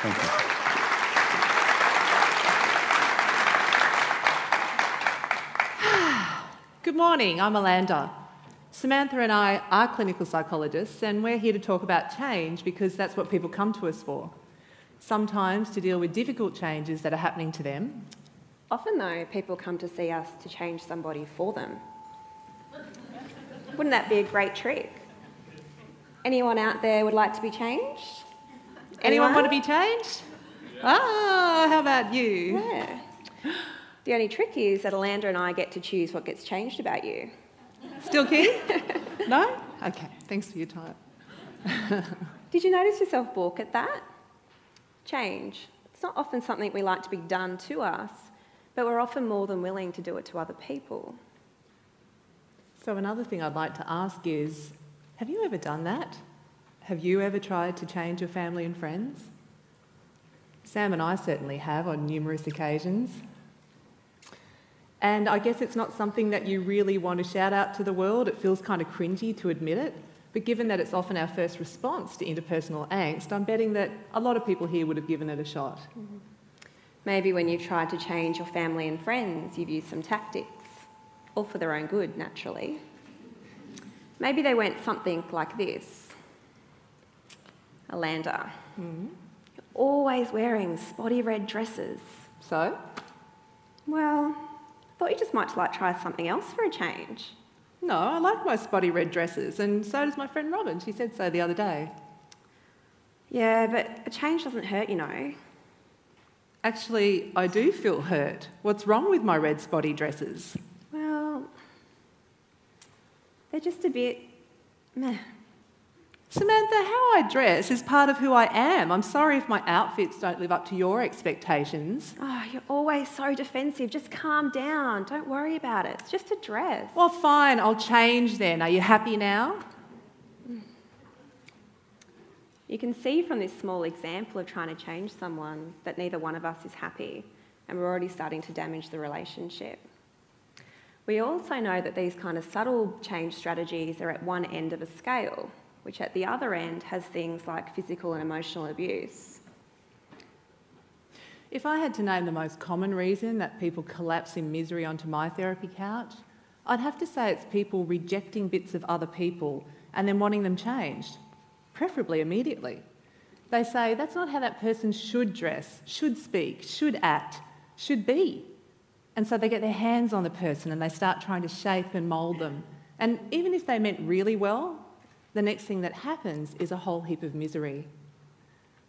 Thank you. Good morning, I'm Alanda. Samantha and I are clinical psychologists, and we're here to talk about change because that's what people come to us for. Sometimes to deal with difficult changes that are happening to them. Often, though, people come to see us to change somebody for them. Wouldn't that be a great trick? Anyone out there would like to be changed? Anyone want to be changed? Ah, how about you? Yeah. The only trick is that Alanda and I get to choose what gets changed about you. Still keen? No? Okay, thanks for your time. Did you notice yourself balk at that? Change. It's not often something we like to be done to us, but we're often more than willing to do it to other people. So another thing I'd like to ask is, have you ever done that? Have you ever tried to change your family and friends? Sam and I certainly have on numerous occasions. And I guess it's not something that you really want to shout out to the world. It feels kind of cringy to admit it. But given that it's often our first response to interpersonal angst, I'm betting that a lot of people here would have given it a shot. Mm-hmm. Maybe when you've tried to change your family and friends, you've used some tactics, all for their own good, naturally. Maybe they went something like this. Alanda, you're always wearing spotty red dresses. So? Well, thought you just might like try something else for a change. No, I like my spotty red dresses, and so does my friend Robin. She said so the other day. Yeah, but a change doesn't hurt, you know. Actually, I do feel hurt. What's wrong with my red spotty dresses? Well, they're just a bit meh. Samantha, how I dress is part of who I am. I'm sorry if my outfits don't live up to your expectations. Oh, you're always so defensive. Just calm down. Don't worry about it. It's just a dress. Well, fine, I'll change then. Are you happy now? You can see from this small example of trying to change someone that neither one of us is happy, and we're already starting to damage the relationship. We also know that these kind of subtle change strategies are at one end of a scale, which at the other end has things like physical and emotional abuse. If I had to name the most common reason that people collapse in misery onto my therapy couch, I'd have to say it's people rejecting bits of other people and then wanting them changed, preferably immediately. They say that's not how that person should dress, should speak, should act, should be. And so they get their hands on the person and they start trying to shape and mould them. And even if they meant really well, the next thing that happens is a whole heap of misery.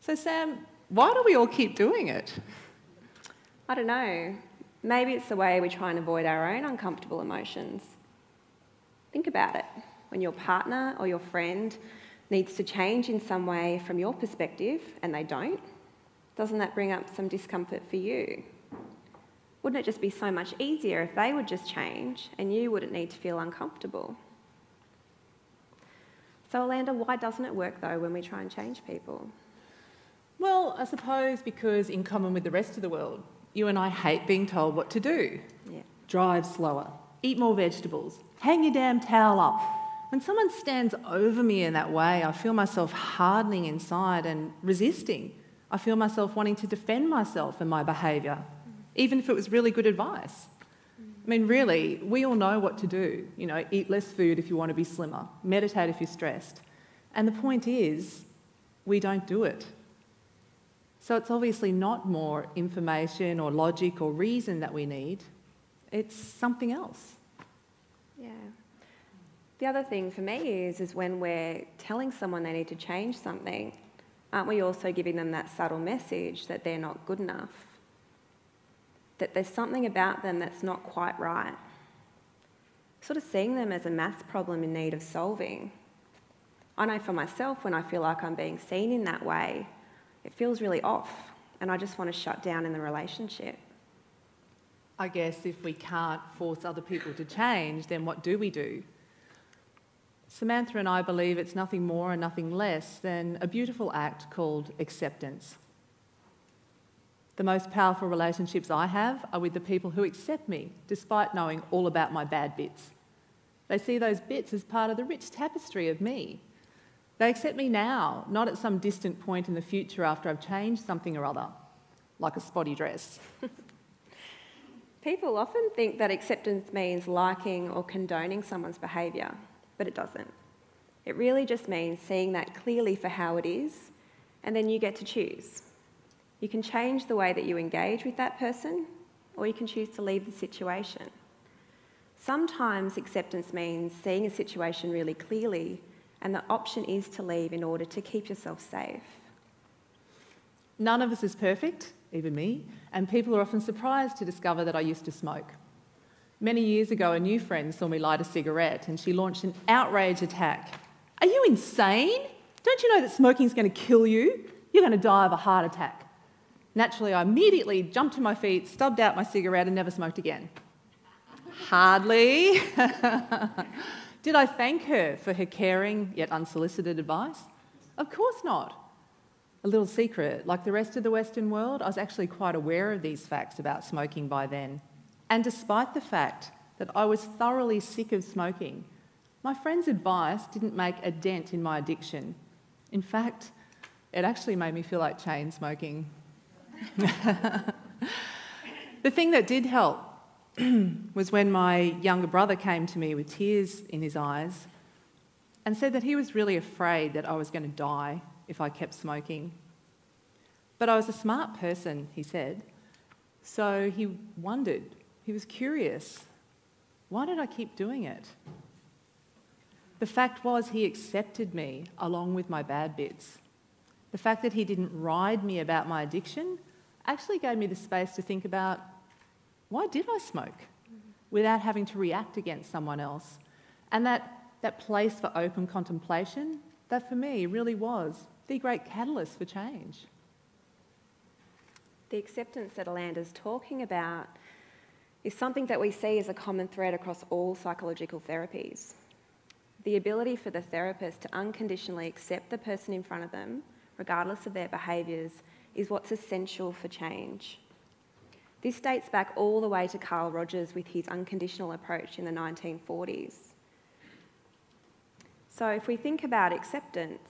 So Sam, why do we all keep doing it? I don't know. Maybe it's the way we try and avoid our own uncomfortable emotions. Think about it. When your partner or your friend needs to change in some way from your perspective and they don't, doesn't that bring up some discomfort for you? Wouldn't it just be so much easier if they would just change and you wouldn't need to feel uncomfortable? So, Alanda, why doesn't it work, though, when we try and change people? Well, I suppose because, in common with the rest of the world, you and I hate being told what to do. Yeah. Drive slower, eat more vegetables, hang your damn towel up. When someone stands over me in that way, I feel myself hardening inside and resisting. I feel myself wanting to defend myself and my behaviour, even if it was really good advice. I mean, really, we all know what to do. You know, eat less food if you want to be slimmer, meditate if you're stressed. And the point is, we don't do it. So it's obviously not more information or logic or reason that we need. It's something else. Yeah. The other thing for me is when we're telling someone they need to change something, aren't we also giving them that subtle message that they're not good enough? That there's something about them that's not quite right. Sort of seeing them as a maths problem in need of solving. I know for myself, when I feel like I'm being seen in that way, it feels really off and I just want to shut down in the relationship. I guess if we can't force other people to change, then what do we do? Samantha and I believe it's nothing more and nothing less than a beautiful act called acceptance. The most powerful relationships I have are with the people who accept me, despite knowing all about my bad bits. They see those bits as part of the rich tapestry of me. They accept me now, not at some distant point in the future after I've changed something or other, like a spotty dress. People often think that acceptance means liking or condoning someone's behaviour, but it doesn't. It really just means seeing that clearly for how it is, and then you get to choose. You can change the way that you engage with that person, or you can choose to leave the situation. Sometimes acceptance means seeing a situation really clearly, and the option is to leave in order to keep yourself safe. None of us is perfect, even me, and people are often surprised to discover that I used to smoke. Many years ago, a new friend saw me light a cigarette and she launched an outrage attack. "Are you insane? Don't you know that smoking is going to kill you? You're going to die of a heart attack." Naturally, I immediately jumped to my feet, stubbed out my cigarette and never smoked again. Hardly. Did I thank her for her caring yet unsolicited advice? Of course not. A little secret, like the rest of the Western world, I was actually quite aware of these facts about smoking by then. And despite the fact that I was thoroughly sick of smoking, my friend's advice didn't make a dent in my addiction. In fact, it actually made me feel like chain smoking. The thing that did help was when my younger brother came to me with tears in his eyes and said that he was really afraid that I was going to die if I kept smoking. But I was a smart person, he said, so he wondered, he was curious, why did I keep doing it? The fact was he accepted me along with my bad bits. The fact that he didn't ride me about my addiction actually gave me the space to think about, why did I smoke without having to react against someone else? And that place for open contemplation, that for me really was the great catalyst for change. The acceptance that Alanda's talking about is something that we see as a common thread across all psychological therapies. The ability for the therapist to unconditionally accept the person in front of them, regardless of their behaviours, is what's essential for change. This dates back all the way to Carl Rogers with his unconditional approach in the 1940s. So if we think about acceptance,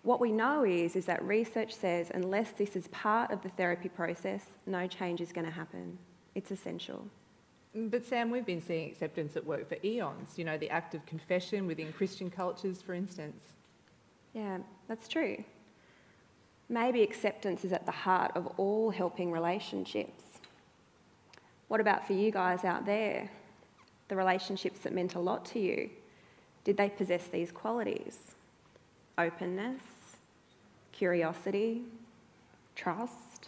what we know is that research says unless this is part of the therapy process, no change is going to happen. It's essential. But Sam, we've been seeing acceptance at work for eons, the act of confession within Christian cultures, for instance. Yeah, that's true. Maybe acceptance is at the heart of all helping relationships. What about for you guys out there? The relationships that meant a lot to you, did they possess these qualities? Openness, curiosity, trust.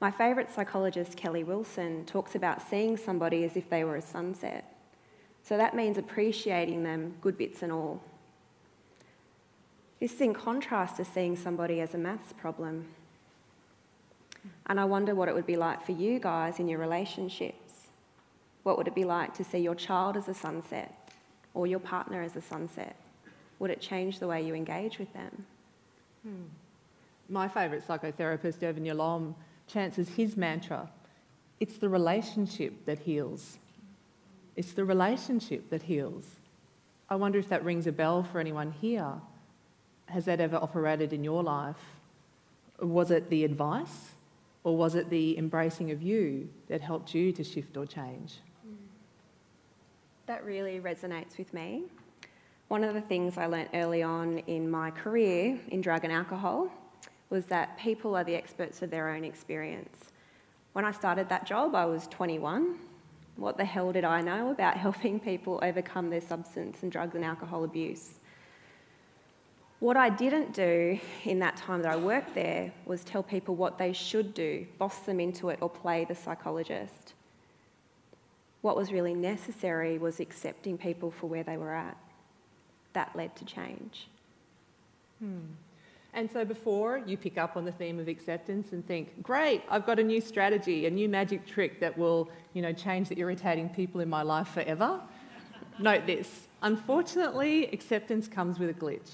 My favourite psychologist, Kelly Wilson, talks about seeing somebody as if they were a sunset. So that means appreciating them, good bits and all. This is in contrast to seeing somebody as a maths problem. And I wonder what it would be like for you guys in your relationships. What would it be like to see your child as a sunset or your partner as a sunset? Would it change the way you engage with them? My favourite psychotherapist, Irvin Yalom, chants as his mantra, it's the relationship that heals. It's the relationship that heals. I wonder if that rings a bell for anyone here. Has that ever operated in your life? Was it the advice or was it the embracing of you that helped you to shift or change? That really resonates with me. One of the things I learnt early on in my career in drug and alcohol was that people are the experts of their own experience. When I started that job, I was 21. What the hell did I know about helping people overcome their substance and drugs and alcohol abuse? What I didn't do in that time that I worked there was tell people what they should do, boss them into it or play the psychologist. What was really necessary was accepting people for where they were at. That led to change. And so before you pick up on the theme of acceptance and think, great, I've got a new strategy, a new magic trick that will, change the irritating people in my life forever, note this. Unfortunately, acceptance comes with a glitch.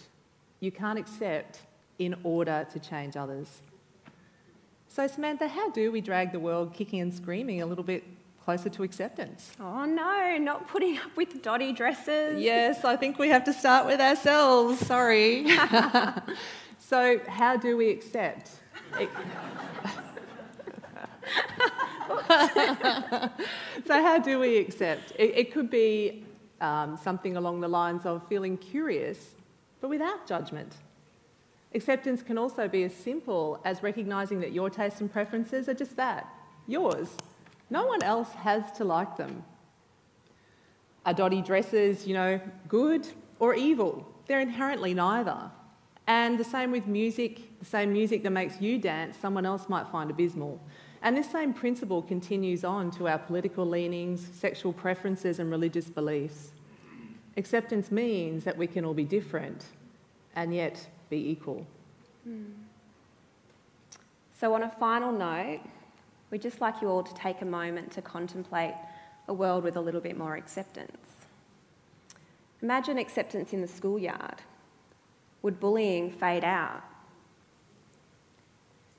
You can't accept in order to change others. So Samantha, how do we drag the world kicking and screaming a little bit closer to acceptance. Oh no, not putting up with dotty dresses. Yes, I think we have to start with ourselves, sorry. So how do we accept? So how do we accept? It could be something along the lines of feeling curious, but without judgment. Acceptance can also be as simple as recognising that your tastes and preferences are just that, yours. No one else has to like them. Are dotty dresses, good or evil? They're inherently neither. And the same with music, the same music that makes you dance, someone else might find abysmal. And this same principle continues on to our political leanings, sexual preferences and religious beliefs. Acceptance means that we can all be different and yet be equal. So on a final note, we'd just like you all to take a moment to contemplate a world with a little bit more acceptance. Imagine acceptance in the schoolyard. Would bullying fade out?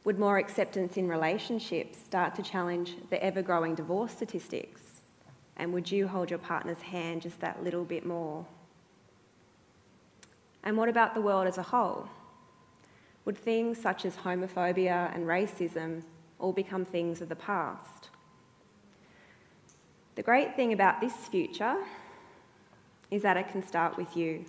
Would more acceptance in relationships start to challenge the ever-growing divorce statistics? And would you hold your partner's hand just that little bit more? And what about the world as a whole? Would things such as homophobia and racism all become things of the past? The great thing about this future is that it can start with you.